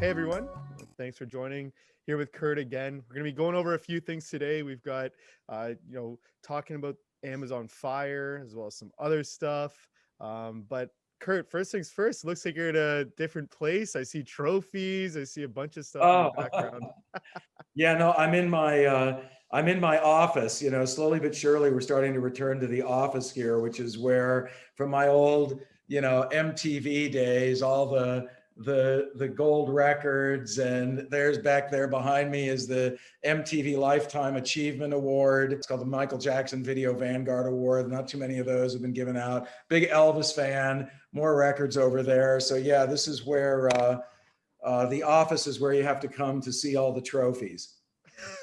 Hey everyone, thanks for joining here with Kurt again. We're going to be going over a few things today. We've got, talking about Amazon Fire as well as some other stuff. But Kurt, first things first, looks like you're at a different place. I see trophies. I see a bunch of stuff in the Oh, background. yeah, no, I'm in my office, slowly but surely we're starting to return to the office here, which is where from my old, MTV days, all the gold records, and there's back there behind me is the MTV Lifetime Achievement Award. It's called the Michael Jackson Video Vanguard Award. Not too many of those have been given out. Big Elvis fan, more records over there. So yeah, this is where the office is where you have to come to see all the trophies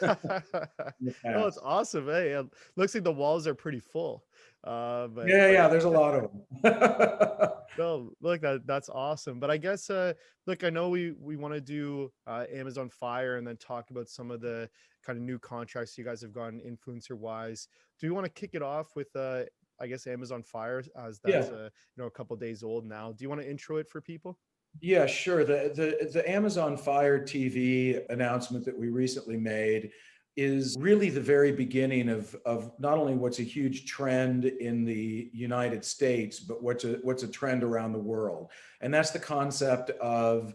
in the Oh, it's past. awesome. Hey, looks like the walls are pretty full. But Yeah, yeah, there's a lot of them. no, look, that's awesome. But I guess look, I know we want to do Amazon Fire and then talk about some of the kind of new contracts you guys have gotten influencer wise. Do you want to kick it off with I guess Amazon Fire, as that's Yeah, a couple days old now. Do you want to intro it for people? yeah, sure. The Amazon Fire TV announcement that we recently made is really the very beginning of not only what's a huge trend in the United States, but what's a trend around the world. And that's the concept of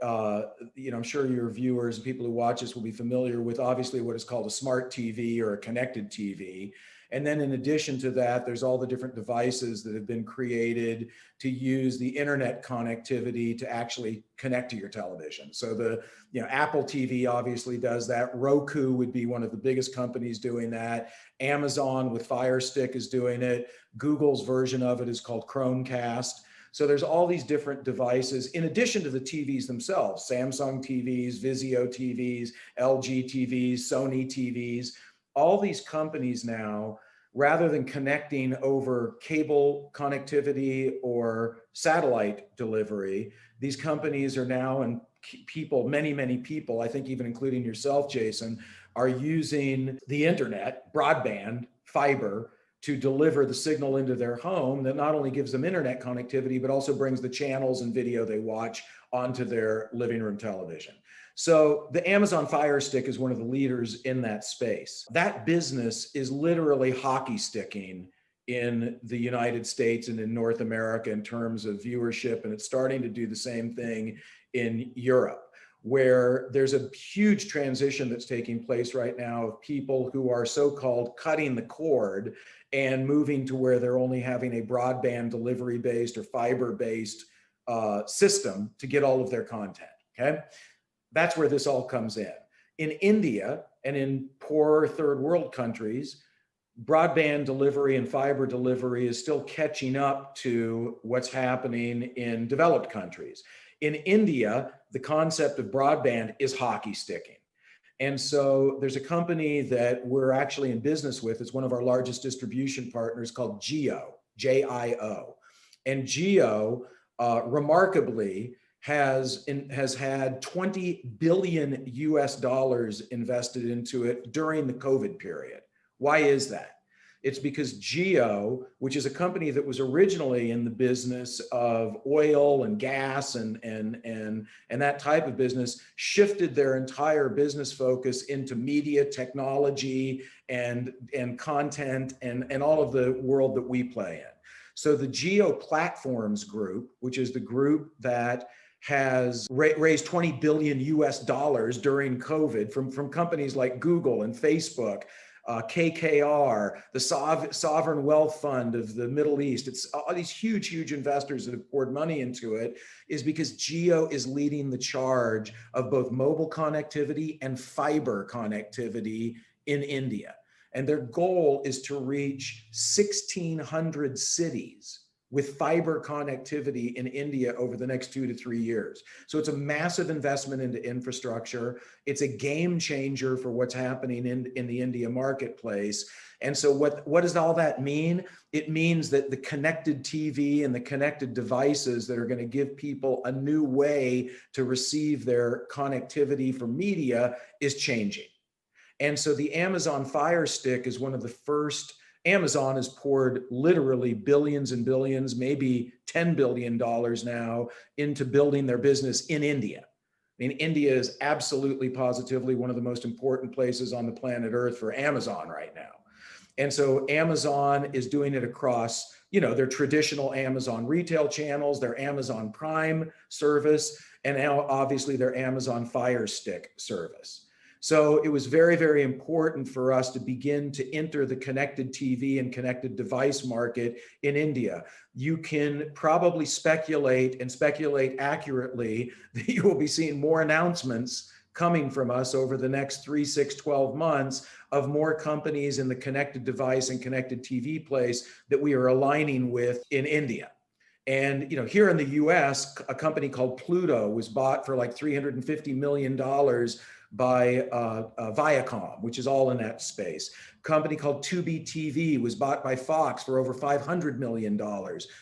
I'm sure your viewers and people who watch this will be familiar with obviously what is called a smart TV or a connected TV. And then in addition to that, there's all the different devices that have been created to use the internet connectivity to actually connect to your television. So Apple TV obviously does that. Roku would be one of the biggest companies doing that. Amazon with Fire Stick is doing it. Google's version of it is called Chromecast. So there's all these different devices in addition to the TVs themselves, Samsung TVs, Vizio TVs, LG TVs, Sony TVs. All these companies now, rather than connecting over cable connectivity or satellite delivery, these companies are now, and people, many people, I think even including yourself, Jason, are using the internet, broadband, fiber, to deliver the signal into their home that not only gives them internet connectivity, but also brings the channels and video they watch onto their living room television. So the Amazon Fire Stick is one of the leaders in that space. That business is literally hockey sticking in the United States and in North America in terms of viewership, and it's starting to do the same thing in Europe, where there's a huge transition that's taking place right now of people who are so-called cutting the cord and moving to where they're only having a broadband delivery-based or fiber-based system to get all of their content, okay? That's where this all comes in. In India and in poor third world countries, broadband delivery and fiber delivery is still catching up to what's happening in developed countries. In India, the concept of broadband is hockey sticking. And so there's a company that we're actually in business with. It's one of our largest distribution partners called QYOU, JIO. And QYOU, remarkably, has had 20 billion US dollars invested into it during the COVID period. Why is that? It's because QYOU, which is a company that was originally in the business of oil and gas and that type of business, shifted their entire business focus into media technology and content and all of the world that we play in. So the QYOU Platforms Group, which is the group that has raised 20 billion US dollars during COVID from companies like Google and Facebook, KKR, the Sovereign Wealth Fund of the Middle East. It's all these huge investors that have poured money into it, is because QYOU is leading the charge of both mobile connectivity and fiber connectivity in India. And their goal is to reach 1,600 cities with fiber connectivity in India over the next 2 to 3 years. So it's a massive investment into infrastructure. It's a game changer for what's happening in the India marketplace. And so what does all that mean? It means that the connected TV and the connected devices that are going to give people a new way to receive their connectivity for media is changing. And so the Amazon Fire Stick is one of the first. Amazon has poured literally billions and billions, maybe $10 billion now into building their business in India. I mean, India is absolutely positively one of the most important places on the planet Earth for Amazon right now. And so Amazon is doing it across, their traditional Amazon retail channels, their Amazon Prime service, and now obviously their Amazon Fire Stick service. So it was very, very important for us to begin to enter the connected TV and connected device market in India. You can probably speculate and speculate accurately that you will be seeing more announcements coming from us over the next 3, 6, 12 months of more companies in the connected device and connected TV place that we are aligning with in India. And here in the US, a company called Pluto was bought for like $350 million by Viacom, which is all in that space. A company called Tubi TV was bought by Fox for over $500 million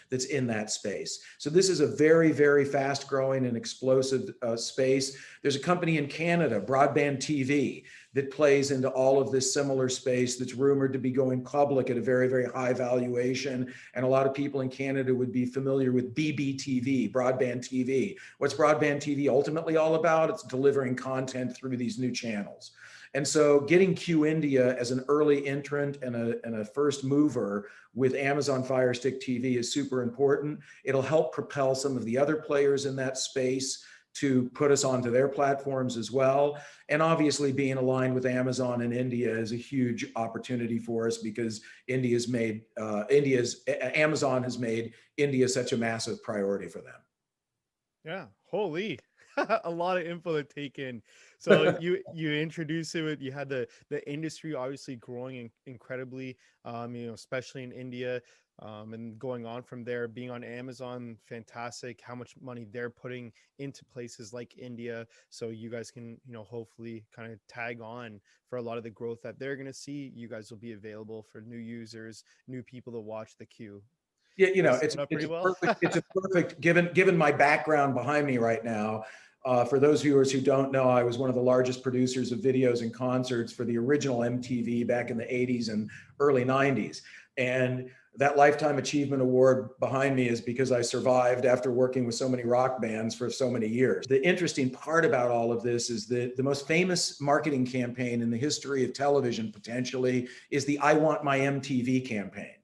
that's in that space. So this is a very, very fast growing and explosive space. There's a company in Canada, Broadband TV, that plays into all of this similar space that's rumored to be going public at a very, very high valuation. And a lot of people in Canada would be familiar with BBTV, Broadband TV. What's Broadband TV ultimately all about? It's delivering content through these new channels. And so getting QYOU India as an early entrant and a first mover with Amazon Fire Stick TV is super important. It'll help propel some of the other players in that space to put us onto their platforms as well. And obviously being aligned with Amazon in India is a huge opportunity for us because Amazon has made India such a massive priority for them. Yeah, holy. A lot of info to take in. So you introduced it with, you had the industry obviously growing incredibly, especially in India, and going on from there, being on Amazon, fantastic. How much money they're putting into places like India, so you guys can hopefully kind of tag on for a lot of the growth that they're going to see. You guys will be available for new users, new people to watch the queue. Yeah, Was it's set up it's pretty a well. perfect it's a perfect given my background behind me right now. For those viewers who don't know, I was one of the largest producers of videos and concerts for the original MTV back in the 80s and early 90s. And that Lifetime Achievement Award behind me is because I survived after working with so many rock bands for so many years. The interesting part about all of this is that the most famous marketing campaign in the history of television potentially is the I Want My MTV campaign.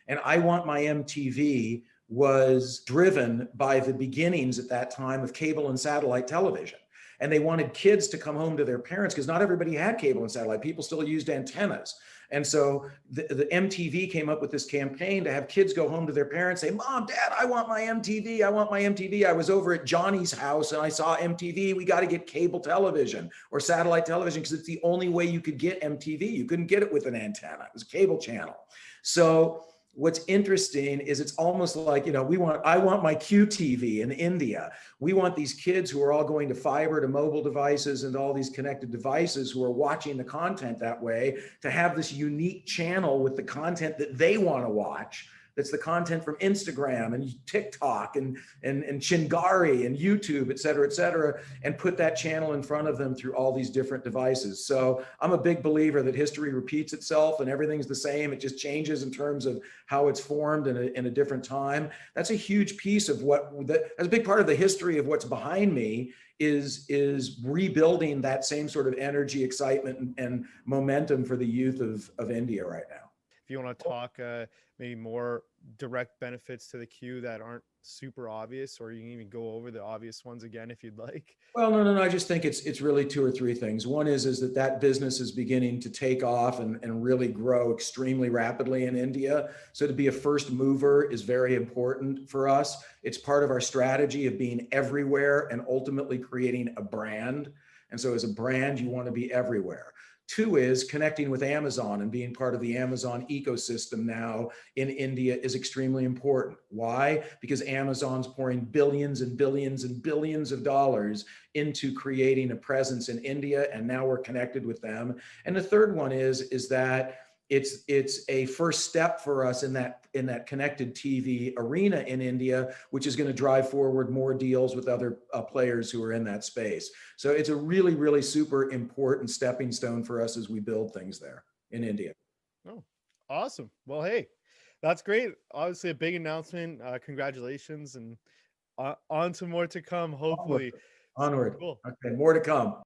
And I Want My MTV was driven by the beginnings at that time of cable and satellite television. And they wanted kids to come home to their parents because not everybody had cable and satellite. People still used antennas. And so the MTV came up with this campaign to have kids go home to their parents, say, Mom, Dad, I want my MTV. I want my MTV. I was over at Johnny's house and I saw MTV. We got to get cable television or satellite television because it's the only way you could get MTV. You couldn't get it with an antenna. It was a cable channel. So what's interesting is it's almost like, I want my QTV in India. We want these kids who are all going to fiber to mobile devices and all these connected devices who are watching the content that way to have this unique channel with the content that they want to watch. That's the content from Instagram and TikTok and Chingari and YouTube, et cetera, and put that channel in front of them through all these different devices. So I'm a big believer that history repeats itself and everything's the same. It just changes in terms of how it's formed in a different time. That's a huge piece of that's a big part of the history of what's behind me is rebuilding that same sort of energy, excitement, and momentum for the youth of India right now. If you want to talk maybe more direct benefits to the queue that aren't super obvious, or you can even go over the obvious ones again if you'd like. Well, no. I just think it's really two or three things. One is that business is beginning to take off and really grow extremely rapidly in India. So to be a first mover is very important for us. It's part of our strategy of being everywhere and ultimately creating a brand. And so as a brand, you want to be everywhere. Two is connecting with Amazon and being part of the Amazon ecosystem now in India is extremely important. Why? Because Amazon's pouring billions and billions and billions of dollars into creating a presence in India, and now we're connected with them. And the third one is that it's a first step for us in that connected TV arena in India, which is going to drive forward more deals with other players who are in that space. So it's a really, really super important stepping stone for us as we build things there in India. Oh, awesome. Well, hey, that's great. Obviously, a big announcement. Congratulations, and on to more to come, hopefully. Onward. Cool. Okay, more to come.